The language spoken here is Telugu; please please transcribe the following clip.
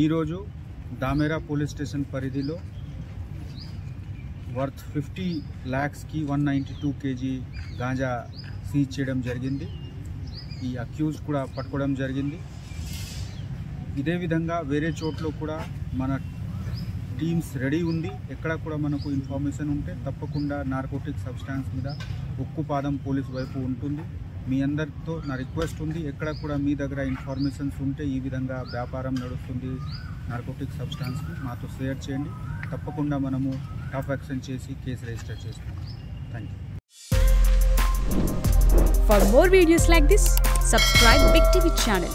ఈరోజు దామెరా పోలీస్ స్టేషన్ పరిధిలో వర్త్ 50 lakhs की 192 kg గాంజా సీజ్ చేయడం జరిగింది. ఈ అక్యూజ్ కూడా పట్టుకోవడం జరిగింది. ఇదే విధంగా వేరే చోట్ల కూడా మన టీమ్స్ రెడీ ఉంది. ఎక్కడ కూడా మనకు ఇన్ఫర్మేషన్ ఉంటే తప్పకుండా నార్కోటిక్ సబ్స్టాన్స్ మీద ఉక్కుపాదం పోలీస్ వైపు ఉంటుంది. మీ అందరితో నా రిక్వెస్ట్ ఉంది, ఎక్కడ కూడా మీ దగ్గర ఇన్ఫర్మేషన్స్ ఉంటే ఈ విధంగా వ్యాపారం నడుస్తుంది నార్కోటిక్ సబ్స్టాన్స్కి మాతో షేర్ చేయండి. తప్పకుండా మనము టఫ్ యాక్షన్ చేసి కేసు రిజిస్టర్ చేస్తాం. Thank you. For more videos like this, subscribe Big TV channel.